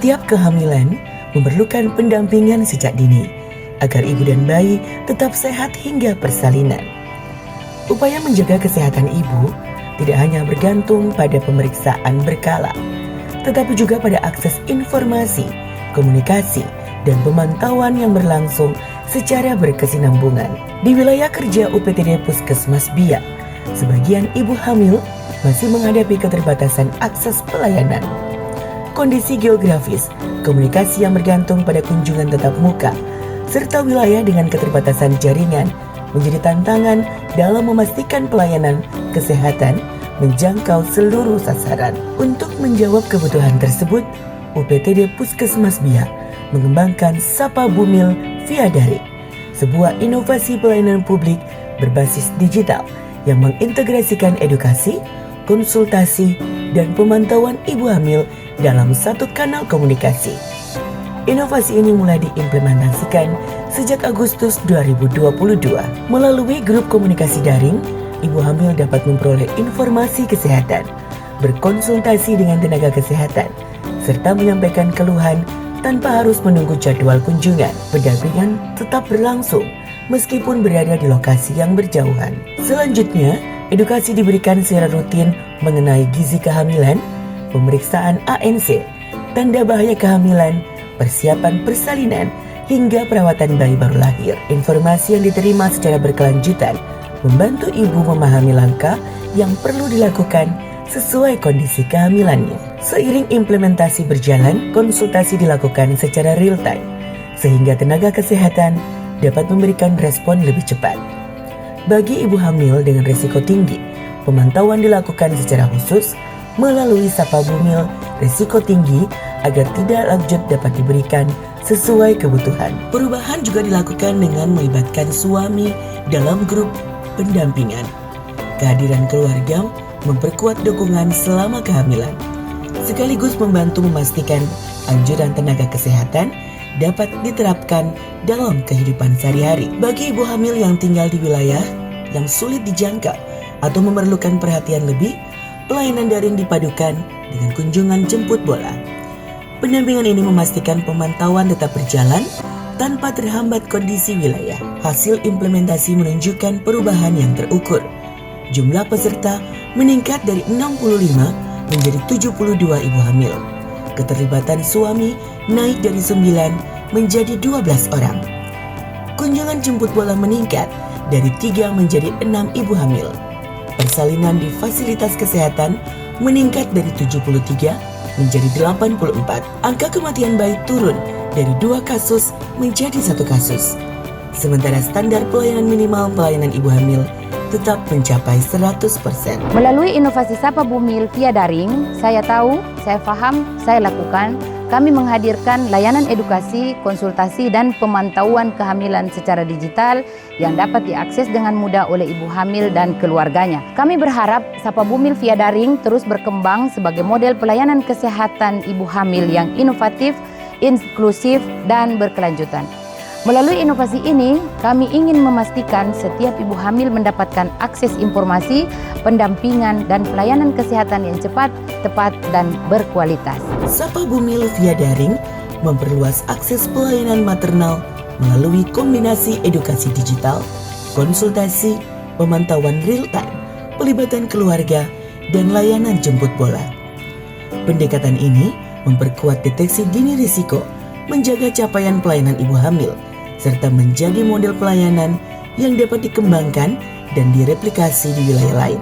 Setiap kehamilan memerlukan pendampingan sejak dini agar ibu dan bayi tetap sehat hingga persalinan. Upaya menjaga kesehatan ibu tidak hanya bergantung pada pemeriksaan berkala, tetapi juga pada akses informasi, komunikasi, dan pemantauan yang berlangsung secara berkesinambungan. Di wilayah kerja UPTD Puskesmas Biak, sebagian ibu hamil masih menghadapi keterbatasan akses pelayanan. Kondisi geografis, komunikasi yang bergantung pada kunjungan tatap muka, serta wilayah dengan keterbatasan jaringan menjadi tantangan dalam memastikan pelayanan kesehatan menjangkau seluruh sasaran. Untuk menjawab kebutuhan tersebut, UPTD Puskesmas Biak mengembangkan Sapa Bumil via daring, sebuah inovasi pelayanan publik berbasis digital yang mengintegrasikan edukasi, konsultasi, dan pemantauan ibu hamil dalam satu kanal komunikasi. Inovasi ini mulai diimplementasikan sejak Agustus 2022. Melalui grup komunikasi daring, ibu hamil dapat memperoleh informasi kesehatan, berkonsultasi dengan tenaga kesehatan, serta menyampaikan keluhan tanpa harus menunggu jadwal kunjungan. Pendampingan tetap berlangsung meskipun berada di lokasi yang berjauhan. Selanjutnya, edukasi diberikan secara rutin mengenai gizi kehamilan, pemeriksaan ANC, tanda bahaya kehamilan, persiapan persalinan, hingga perawatan bayi baru lahir. Informasi yang diterima secara berkelanjutan membantu ibu memahami langkah yang perlu dilakukan sesuai kondisi kehamilannya. Seiring implementasi berjalan, konsultasi dilakukan secara real time, sehingga tenaga kesehatan dapat memberikan respon lebih cepat. Bagi ibu hamil dengan risiko tinggi, pemantauan dilakukan secara khusus melalui Sapa Bumil risiko tinggi agar tidak lanjut dapat diberikan sesuai kebutuhan. Perubahan juga dilakukan dengan melibatkan suami dalam grup pendampingan. Kehadiran keluarga memperkuat dukungan selama kehamilan, sekaligus membantu memastikan anjuran tenaga kesehatan dapat diterapkan dalam kehidupan sehari-hari. Bagi ibu hamil yang tinggal di wilayah yang sulit dijangkau atau memerlukan perhatian lebih, pelayanan daring dipadukan dengan kunjungan jemput bola. Pendampingan ini memastikan pemantauan tetap berjalan tanpa terhambat kondisi wilayah. Hasil implementasi menunjukkan perubahan yang terukur. Jumlah peserta meningkat dari 65 menjadi 72 ibu hamil. Keterlibatan suami naik dari 9 menjadi 12 orang. Kunjungan jemput bola meningkat dari 3 menjadi 6 ibu hamil. Persalinan di fasilitas kesehatan meningkat dari 73 menjadi 84. Angka kematian bayi turun dari 2 kasus menjadi 1 kasus. Sementara standar pelayanan minimal pelayanan ibu hamil tetap mencapai 100%. Melalui inovasi Sapa Bumil via daring, saya tahu, saya paham, saya lakukan. Kami menghadirkan layanan edukasi, konsultasi, dan pemantauan kehamilan secara digital yang dapat diakses dengan mudah oleh ibu hamil dan keluarganya. Kami berharap Sapa Bumil via daring terus berkembang sebagai model pelayanan kesehatan ibu hamil yang inovatif, inklusif, dan berkelanjutan. Melalui inovasi ini, kami ingin memastikan setiap ibu hamil mendapatkan akses informasi, pendampingan, dan pelayanan kesehatan yang cepat, tepat, dan berkualitas. Sapa Bumil via daring memperluas akses pelayanan maternal melalui kombinasi edukasi digital, konsultasi, pemantauan real time, pelibatan keluarga, dan layanan jemput bola. Pendekatan ini memperkuat deteksi dini risiko, menjaga capaian pelayanan ibu hamil, serta menjadi model pelayanan yang dapat dikembangkan dan direplikasi di wilayah lain.